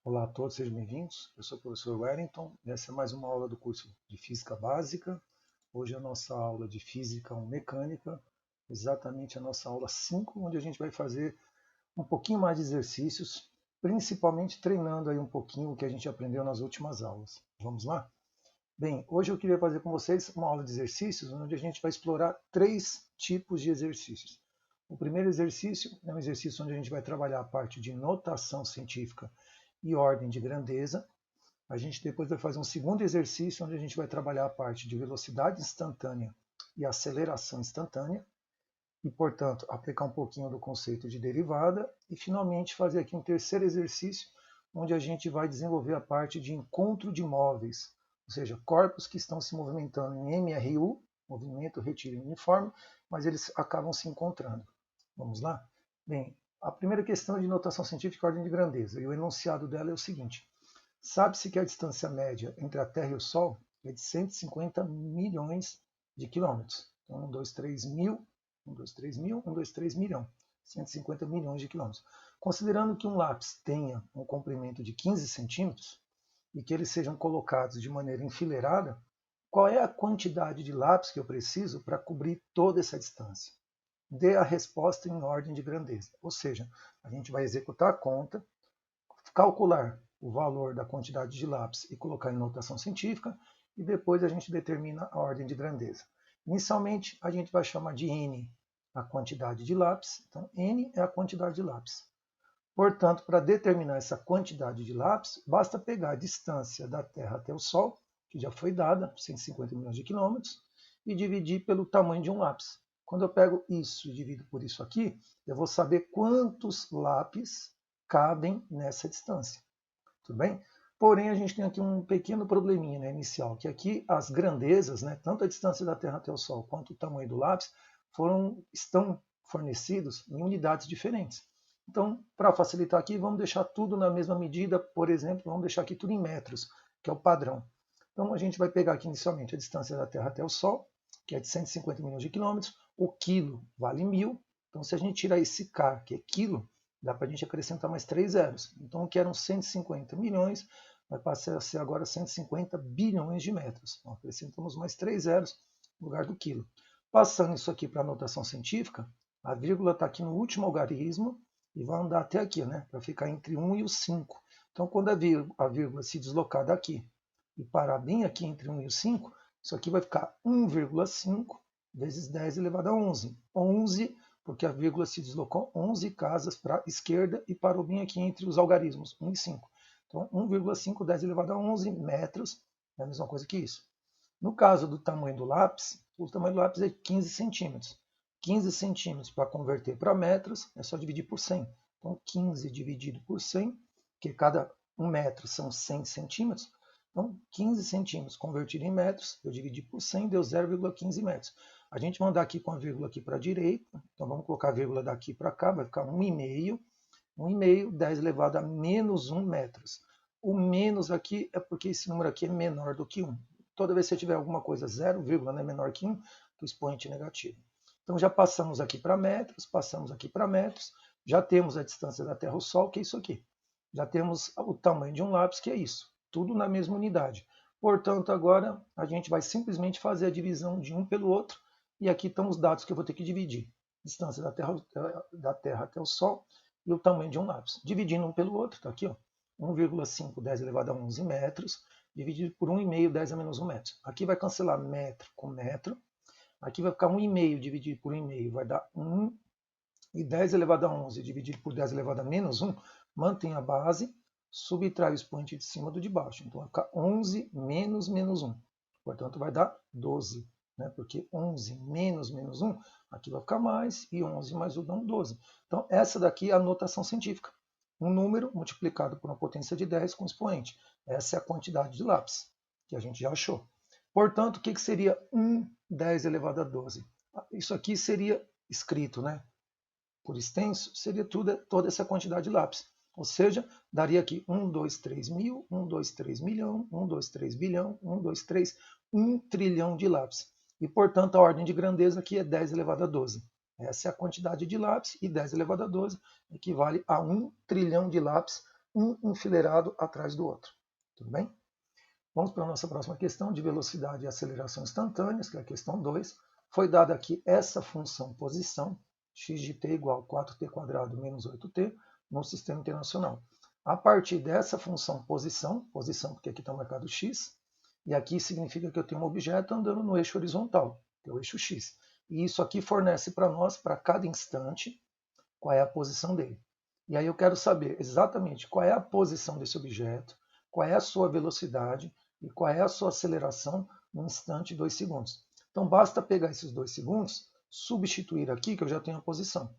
Olá a todos, sejam bem-vindos. Eu sou o professor Wellington e essa é mais uma aula do curso de Física Básica. Hoje é a nossa aula de Física Mecânica, exatamente a nossa aula 5, onde a gente vai fazer um pouquinho mais de exercícios, principalmente treinando aí um pouquinho o que a gente aprendeu nas últimas aulas. Vamos lá? Bem, hoje eu queria fazer com vocês uma aula de exercícios, onde a gente vai explorar 3 tipos de exercícios. O primeiro exercício é um exercício onde a gente vai trabalhar a parte de notação científica e ordem de grandeza. A gente depois vai fazer um segundo exercício, onde a gente vai trabalhar a parte de velocidade instantânea e aceleração instantânea, e, portanto, aplicar um pouquinho do conceito de derivada, e finalmente fazer aqui um terceiro exercício, onde a gente vai desenvolver a parte de encontro de móveis, ou seja, corpos que estão se movimentando em MRU, movimento retilíneo uniforme, mas eles acabam se encontrando. Vamos lá? Bem, a primeira questão é de notação científica e ordem de grandeza, e o enunciado dela é o seguinte: sabe-se que a distância média entre a Terra e o Sol é de 150 milhões de quilômetros. Então, 1, 2, 3 mil, 1, 2, 3 mil, 1, 2, 3 milhão. 150 milhões de quilômetros. Considerando que um lápis tenha um comprimento de 15 centímetros e que eles sejam colocados de maneira enfileirada, qual é a quantidade de lápis que eu preciso para cobrir toda essa distância? Dê a resposta em ordem de grandeza. Ou seja, a gente vai executar a conta, calcular o valor da quantidade de lápis e colocar em notação científica, e depois a gente determina a ordem de grandeza. Inicialmente, a gente vai chamar de N a quantidade de lápis, então N é a quantidade de lápis. Portanto, para determinar essa quantidade de lápis, basta pegar a distância da Terra até o Sol, que já foi dada, 150 milhões de quilômetros, e dividir pelo tamanho de um lápis. Quando eu pego isso e divido por isso aqui, eu vou saber quantos lápis cabem nessa distância. Tudo bem? Porém, a gente tem aqui um pequeno probleminha, né, inicial, que aqui as grandezas, né, tanto a distância da Terra até o Sol quanto o tamanho do lápis, estão fornecidos em unidades diferentes. Então, para facilitar aqui, vamos deixar tudo na mesma medida, por exemplo, vamos deixar aqui tudo em metros, que é o padrão. Então, a gente vai pegar aqui inicialmente a distância da Terra até o Sol, que é de 150 milhões de quilômetros, o quilo vale 1000, então se a gente tirar esse K, que é quilo, dá para a gente acrescentar mais 3 zeros. Então, o que eram 150 milhões vai passar a ser agora 150 bilhões de metros. Então, acrescentamos mais 3 zeros no lugar do quilo. Passando isso aqui para a notação científica, a vírgula está aqui no último algarismo e vai andar até aqui, né, para ficar entre 1 e o 5. Então, quando a vírgula se deslocar daqui e parar bem aqui entre 1 e o 5, isso aqui vai ficar 1,5 vezes 10 elevado a 11. 11 porque a vírgula se deslocou 11 casas para a esquerda e parou bem aqui entre os algarismos, 1 e 5. Então, 1,5, 10 elevado a 11 metros é a mesma coisa que isso. No caso do tamanho do lápis, o tamanho do lápis é 15 centímetros. 15 centímetros para converter para metros é só dividir por 100. Então, 15 dividido por 100, que cada 1 metro são 100 centímetros. Então, 15 centímetros convertido em metros, eu dividi por 100, deu 0,15 metros. A gente vai andar aqui com a vírgula aqui para a direita, então vamos colocar a vírgula daqui para cá, vai ficar 1,5. 1,5, 10 elevado a menos 1 metros. O menos aqui é porque esse número aqui é menor do que 1. Toda vez que você tiver alguma coisa 0, né, menor que 1, o expoente negativo. Então já passamos aqui para metros, passamos aqui para metros, já temos a distância da Terra ao Sol, que é isso aqui. Já temos o tamanho de um lápis, que é isso. Tudo na mesma unidade. Portanto, agora a gente vai simplesmente fazer a divisão de um pelo outro, e aqui estão os dados que eu vou ter que dividir. Distância da Terra até o Sol e o tamanho de um lápis. Dividindo um pelo outro, está aqui, ó, 1,5, 10 elevado a 11 metros, dividido por 1,5, 10 a menos 1 metro. Aqui vai cancelar metro com metro. Aqui vai ficar 1,5 dividido por 1,5, vai dar 1. E 10 elevado a 11 dividido por 10 elevado a menos 1, mantém a base, subtrai o expoente de cima do de baixo. Então vai ficar 11 menos menos 1. Portanto, vai dar 12. Né? Porque 11 menos menos 1, aqui vai ficar mais, e 11 mais 1 dá 12. Então, essa daqui é a notação científica. Um número multiplicado por uma potência de 10 com expoente. Essa é a quantidade de lápis, que a gente já achou. Portanto, o que seria 1 10 elevado a 12? Isso aqui seria escrito, né? Por extenso, seria toda essa quantidade de lápis. Ou seja, daria aqui 1, 2, 3 mil, 1, 2, 3 milhão, 1, 2, 3 bilhão, 1, 2, 3, 1 trilhão de lápis. E, portanto, a ordem de grandeza aqui é 10 elevado a 12. Essa é a quantidade de lápis, e 10 elevado a 12 equivale a 1 trilhão de lápis um enfileirado atrás do outro. Tudo bem? Vamos para a nossa próxima questão de velocidade e aceleração instantâneas, que é a questão 2. Foi dada aqui essa função posição, x de t igual a 4t² menos 8t, no sistema internacional. A partir dessa função posição porque aqui está marcado x, e aqui significa que eu tenho um objeto andando no eixo horizontal, que é o eixo x. E isso aqui fornece para nós, para cada instante, qual é a posição dele. E aí eu quero saber exatamente qual é a posição desse objeto, qual é a sua velocidade e qual é a sua aceleração no instante 2 segundos. Então basta pegar esses 2 segundos, substituir aqui, que eu já tenho a posição.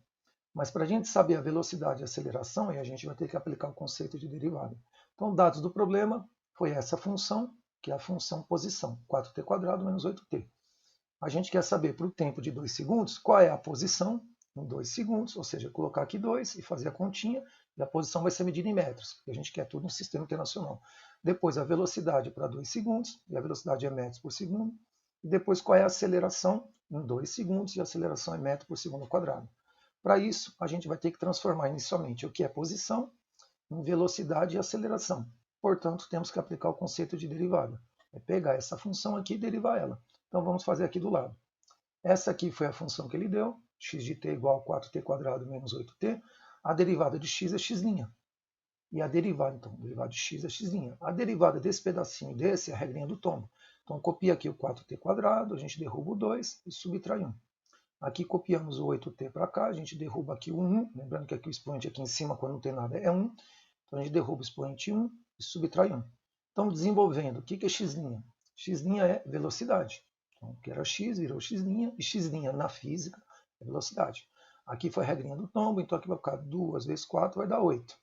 Mas para a gente saber a velocidade e a aceleração, aí a gente vai ter que aplicar o conceito de derivada. Então, dados do problema, foi essa função, que é a função posição, 4t² menos 8t. A gente quer saber para o tempo de 2 segundos, qual é a posição em 2 segundos, ou seja, colocar aqui 2 e fazer a continha, e a posição vai ser medida em metros, porque a gente quer tudo no sistema internacional. Depois a velocidade para 2 segundos, e a velocidade é metros por segundo. E depois qual é a aceleração em 2 segundos, e a aceleração é metro por segundo ao quadrado. Para isso, a gente vai ter que transformar inicialmente o que é posição em velocidade e aceleração. Portanto, temos que aplicar o conceito de derivada. É pegar essa função aqui e derivar ela. Então vamos fazer aqui do lado. Essa aqui foi a função que ele deu, x de t igual a 4t² menos 8t. A derivada de x é x'. E a derivada, então, a derivada de x é x'. A derivada desse pedacinho desse é a regrinha do tombo. Então copia aqui o 4t², a gente derruba o 2 e subtrai 1. Aqui copiamos o 8t para cá, a gente derruba aqui o 1, lembrando que aqui o expoente aqui em cima, quando não tem nada, é 1. Então a gente derruba o expoente 1 e subtrai 1. Então, desenvolvendo, o que é x'? X' é velocidade. Então, o que era x virou x', e x' na física é velocidade. Aqui foi a regrinha do tombo, então aqui vai ficar 2 vezes 4 vai dar 8.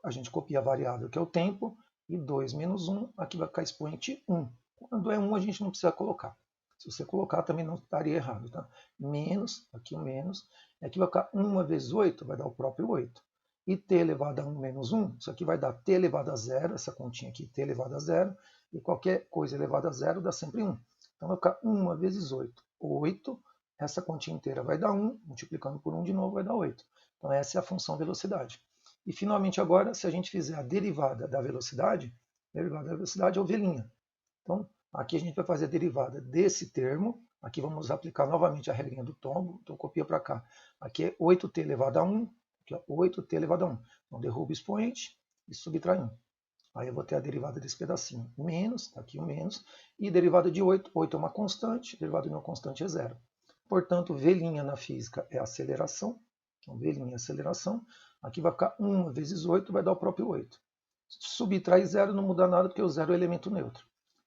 A gente copia a variável que é o tempo, e 2 menos 1, aqui vai ficar expoente 1. Quando é 1, a gente não precisa colocar. Se você colocar, também não estaria errado. Tá? Menos, aqui o menos, aqui vai ficar 1 vezes 8, vai dar o próprio 8. E t elevado a 1 menos 1, isso aqui vai dar t elevado a 0, essa continha aqui, t elevado a 0, e qualquer coisa elevada a 0 dá sempre 1. Então vai ficar 1 vezes 8, 8, essa continha inteira vai dar 1, multiplicando por 1 de novo vai dar 8. Então essa é a função velocidade. E finalmente agora, se a gente fizer a derivada da velocidade é ovelhinha. Então, aqui a gente vai fazer a derivada desse termo. Aqui vamos aplicar novamente a regrinha do tombo. Então, copia para cá. Aqui é 8t elevado a 1. Aqui é 8t elevado a 1. Então, derruba o expoente e subtrai 1. Aí eu vou ter a derivada desse pedacinho. Menos, tá aqui o menos. E derivada de 8. 8 é uma constante. Derivada de uma constante é 0. Portanto, V' na física é aceleração. Então, V' é aceleração. Aqui vai ficar 1 vezes 8, vai dar o próprio 8. Subtrai 0 não muda nada, porque o 0 é elemento neutro.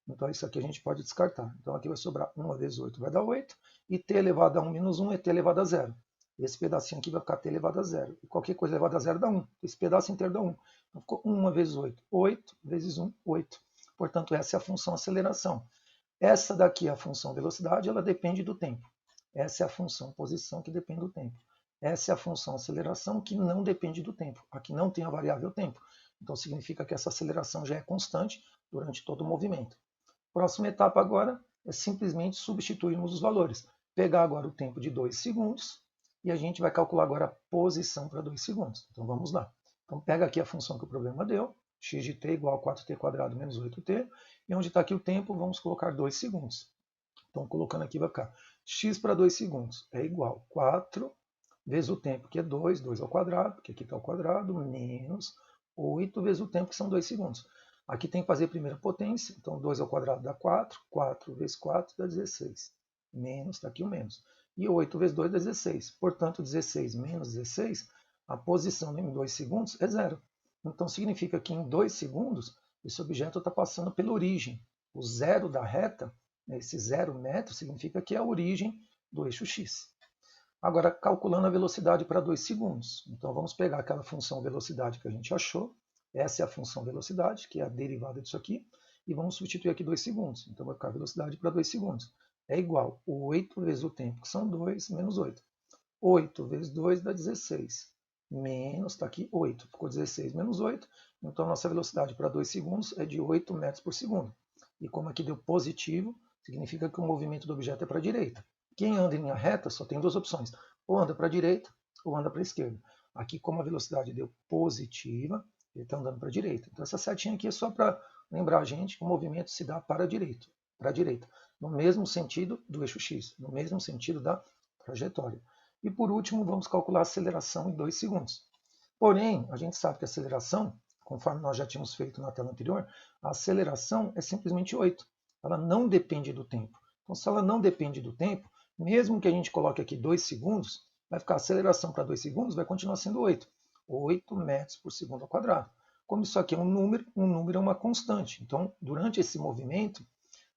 Então, isso aqui a gente pode descartar. Então, aqui vai sobrar 1 vezes 8 vai dar 8. E t elevado a 1 menos 1 é t elevado a 0. Esse pedacinho aqui vai ficar t elevado a 0. E qualquer coisa elevada a 0 dá 1. Esse pedaço inteiro dá 1. Então, ficou 1 vezes 8. 8 vezes 1, 8. Portanto, essa é a função aceleração. Essa daqui é a função velocidade, ela depende do tempo. Essa é a função posição, que depende do tempo. Essa é a função aceleração, que não depende do tempo. Aqui não tem a variável tempo. Então, significa que essa aceleração já é constante durante todo o movimento. Próxima etapa agora é simplesmente substituirmos os valores. Pegar agora o tempo de 2 segundos e a gente vai calcular agora a posição para 2 segundos. Então, vamos lá. Então, pega aqui a função que o problema deu, x de t igual a 4t² menos 8t, e onde está aqui o tempo, vamos colocar 2 segundos. Então, colocando aqui vai ficar x para 2 segundos é igual a 4 vezes o tempo, que é 2, 2 ao quadrado, que aqui está ao quadrado, menos 8 vezes o tempo, que são 2 segundos. Aqui tem que fazer a primeira potência, então 2 ao quadrado dá 4, 4 vezes 4 dá 16, menos, está aqui o menos. E 8 vezes 2 dá 16, portanto 16 menos 16, a posição em 2 segundos é 0. Então significa que em 2 segundos, esse objeto está passando pela origem. O zero da reta, esse 0 metro, significa que é a origem do eixo x. Agora, calculando a velocidade para 2 segundos. Então, vamos pegar aquela função velocidade que a gente achou. Essa é a função velocidade, que é a derivada disso aqui. E vamos substituir aqui 2 segundos. Então, vai ficar a velocidade para 2 segundos. É igual a 8 vezes o tempo, que são 2, menos 8. 8 vezes 2 dá 16. Menos, está aqui 8. Ficou 16 menos 8. Então, a nossa velocidade para 2 segundos é de 8 metros por segundo. E como aqui deu positivo, significa que o movimento do objeto é para a direita. Quem anda em linha reta só tem duas opções, ou anda para a direita ou anda para a esquerda. Aqui, como a velocidade deu positiva, ele está andando para a direita. Então essa setinha aqui é só para lembrar a gente que o movimento se dá para a direita, no mesmo sentido do eixo X, no mesmo sentido da trajetória. E por último, vamos calcular a aceleração em 2 segundos. Porém, a gente sabe que a aceleração, conforme nós já tínhamos feito na tela anterior, a aceleração é simplesmente 8. Ela não depende do tempo. Então, se ela não depende do tempo, mesmo que a gente coloque aqui 2 segundos, vai ficar a aceleração para 2 segundos, vai continuar sendo 8. 8 metros por segundo ao quadrado. Como isso aqui é um número é uma constante. Então, durante esse movimento,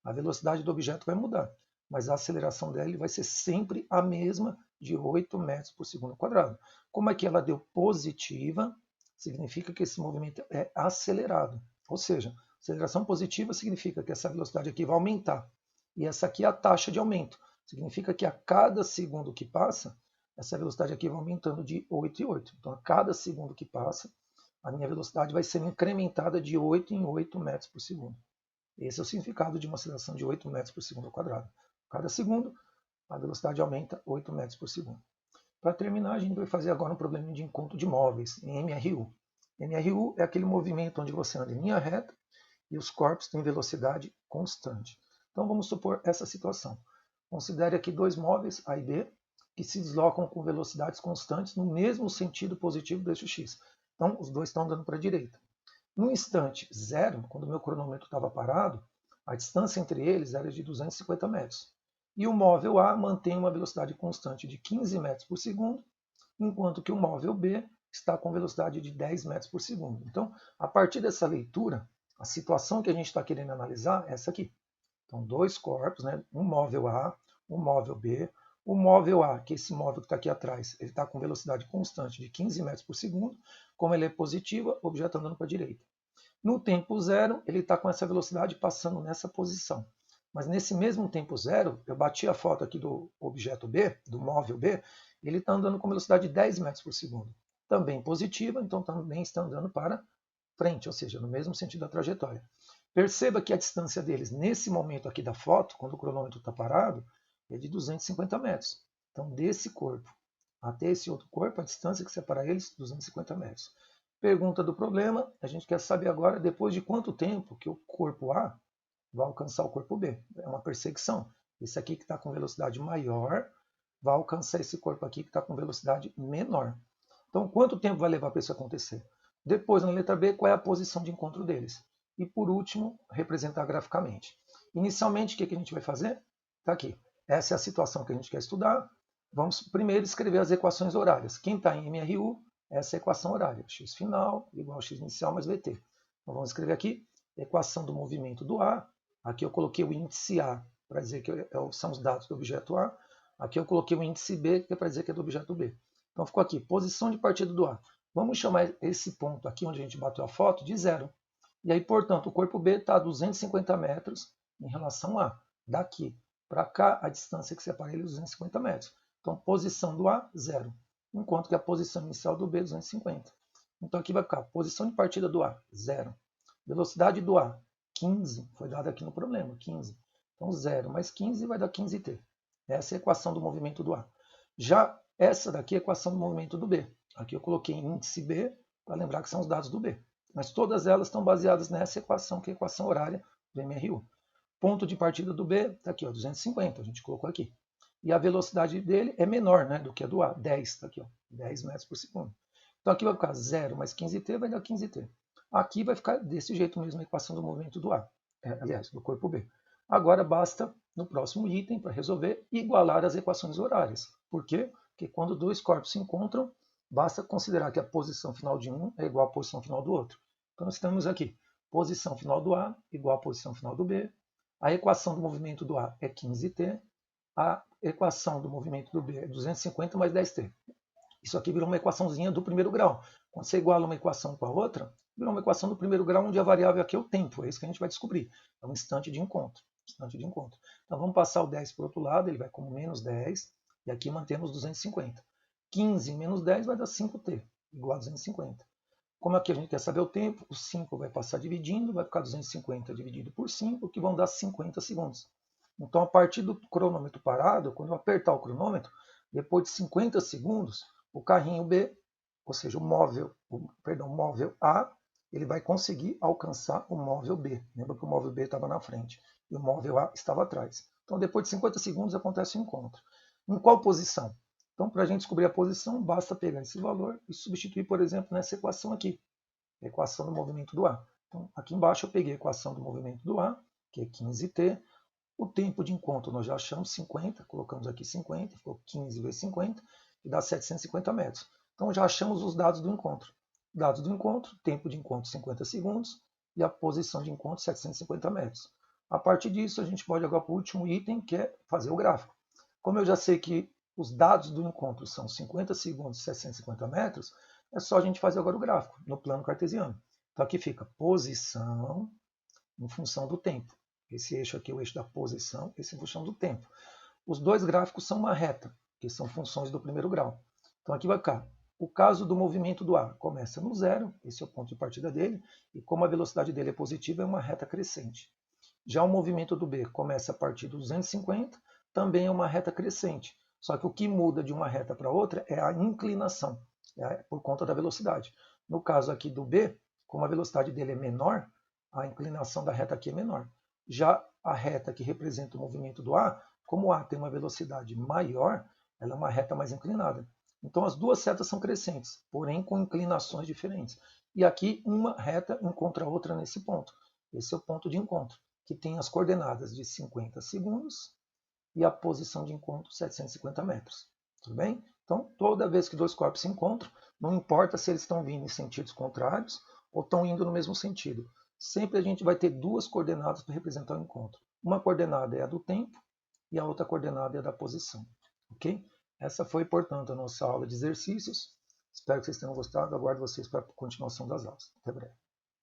a velocidade do objeto vai mudar, mas a aceleração dele vai ser sempre a mesma, de 8 metros por segundo ao quadrado. Como aqui ela deu positiva, significa que esse movimento é acelerado. Ou seja, aceleração positiva significa que essa velocidade aqui vai aumentar. E essa aqui é a taxa de aumento. Significa que a cada segundo que passa, essa velocidade aqui vai aumentando de 8 em 8. Então, a cada segundo que passa, a minha velocidade vai ser incrementada de 8 em 8 metros por segundo. Esse é o significado de uma aceleração de 8 metros por segundo ao quadrado. Cada segundo, a velocidade aumenta 8 metros por segundo. Para terminar, a gente vai fazer agora um problema de encontro de móveis, em MRU. MRU é aquele movimento onde você anda em linha reta e os corpos têm velocidade constante. Então, vamos supor essa situação. Considere aqui dois móveis, A e B, que se deslocam com velocidades constantes no mesmo sentido positivo do eixo X. Então, os dois estão andando para a direita. No instante zero, quando o meu cronômetro estava parado, a distância entre eles era de 250 metros. E o móvel A mantém uma velocidade constante de 15 metros por segundo, enquanto que o móvel B está com velocidade de 10 metros por segundo. Então, a partir dessa leitura, a situação que a gente está querendo analisar é essa aqui. Então, dois corpos, né? Um móvel A, um móvel B. O móvel A, que é esse móvel que está aqui atrás, ele está com velocidade constante de 15 metros por segundo. Como ele é positiva, o objeto está andando para a direita. No tempo zero, ele está com essa velocidade passando nessa posição. Mas nesse mesmo tempo zero, eu bati a foto aqui do objeto B, do móvel B, ele está andando com velocidade de 10 metros por segundo. Também positiva, então também está andando para frente, ou seja, no mesmo sentido da trajetória. Perceba que a distância deles, nesse momento aqui da foto, quando o cronômetro está parado, é de 250 metros. Então, desse corpo até esse outro corpo, a distância que separa eles, 250 metros. Pergunta do problema, a gente quer saber agora, depois de quanto tempo que o corpo A vai alcançar o corpo B. É uma perseguição. Esse aqui que está com velocidade maior vai alcançar esse corpo aqui que está com velocidade menor. Então, quanto tempo vai levar para isso acontecer? Depois, na letra B, qual é a posição de encontro deles? E, por último, representar graficamente. Inicialmente, o que a gente vai fazer? Está aqui. Essa é a situação que a gente quer estudar. Vamos primeiro escrever as equações horárias. Quem está em MRU, essa é a equação horária. X final igual a x inicial mais VT. Então, vamos escrever aqui equação do movimento do A. Aqui eu coloquei o índice A, para dizer que são os dados do objeto A. Aqui eu coloquei o índice B, que é para dizer que é do objeto B. Então ficou aqui, posição de partida do A. Vamos chamar esse ponto aqui, onde a gente bateu a foto, de zero. E aí, portanto, o corpo B está a 250 metros em relação a A. Daqui para cá, a distância que separa ele é 250 metros. Então, posição do A, zero. Enquanto que a posição inicial do B é 250. Então, aqui vai ficar posição de partida do A, zero. Velocidade do A, 15. Foi dada aqui no problema, 15. Então, 0 mais 15 vai dar 15t. Essa é a equação do movimento do A. Já essa daqui é a equação do movimento do B. Aqui eu coloquei índice B, para lembrar que são os dados do B. Mas todas elas estão baseadas nessa equação, que é a equação horária do MRU. Ponto de partida do B está aqui, ó, 250, a gente colocou aqui. E a velocidade dele é menor, né, do que a do A, 10, está aqui, ó, 10 metros por segundo. Então aqui vai ficar 0 mais 15t, vai dar 15t. Aqui vai ficar desse jeito mesmo a equação do movimento do A, aliás, do corpo B. Agora basta, no próximo item, para resolver, igualar as equações horárias. Por quê? Porque quando dois corpos se encontram, basta considerar que a posição final de um é igual à posição final do outro. Então, nós temos aqui posição final do A igual à posição final do B. A equação do movimento do A é 15t. A equação do movimento do B é 250 mais 10t. Isso aqui virou uma equaçãozinha do primeiro grau. Quando você iguala uma equação com a outra, virou uma equação do primeiro grau, onde a variável aqui é o tempo. É isso que a gente vai descobrir. É um instante de encontro. Instante de encontro. Então, vamos passar o 10 para o outro lado, ele vai como menos 10, e aqui mantemos 250. 15 menos 10 vai dar 5t, igual a 250. Como aqui a gente quer saber o tempo, o 5 vai passar dividindo, vai ficar 250 dividido por 5, que vão dar 50 segundos. Então, a partir do cronômetro parado, quando eu apertar o cronômetro, depois de 50 segundos, o carrinho B, ou seja, o móvel A, ele vai conseguir alcançar o móvel B. Lembra que o móvel B estava na frente e o móvel A estava atrás. Então, depois de 50 segundos, acontece o encontro. Em qual posição? Então, para a gente descobrir a posição, basta pegar esse valor e substituir, por exemplo, nessa equação aqui, a equação do movimento do A. Então, aqui embaixo eu peguei a equação do movimento do A, que é 15t. O tempo de encontro nós já achamos 50, colocamos aqui 50, ficou 15 vezes 50, e dá 750 metros. Então já achamos os dados do encontro. Dados do encontro, tempo de encontro 50 segundos e a posição de encontro 750 metros. A partir disso, a gente pode agora para o último item, que é fazer o gráfico. Como eu já sei que os dados do encontro são 50 segundos e 750 metros, é só a gente fazer agora o gráfico no plano cartesiano. Então aqui fica posição em função do tempo. Esse eixo aqui é o eixo da posição, esse em função do tempo. Os dois gráficos são uma reta, que são funções do primeiro grau. Então aqui vai ficar. O caso do movimento do ar começa no zero, esse é o ponto de partida dele, e como a velocidade dele é positiva, é uma reta crescente. Já o movimento do B começa a partir do 250, também é uma reta crescente. Só que o que muda de uma reta para outra é a inclinação, por conta da velocidade. No caso aqui do B, como a velocidade dele é menor, a inclinação da reta aqui é menor. Já a reta que representa o movimento do A, como o A tem uma velocidade maior, ela é uma reta mais inclinada. Então as duas setas são crescentes, porém com inclinações diferentes. E aqui uma reta encontra a outra nesse ponto. Esse é o ponto de encontro, que tem as coordenadas de 50 segundos e a posição de encontro 750 metros. Tudo bem? Então, toda vez que dois corpos se encontram, não importa se eles estão vindo em sentidos contrários ou estão indo no mesmo sentido. Sempre a gente vai ter duas coordenadas para representar o encontro. Uma coordenada é a do tempo e a outra coordenada é a da posição. Ok? Essa foi, portanto, a nossa aula de exercícios. Espero que vocês tenham gostado. Aguardo vocês para a continuação das aulas. Até breve.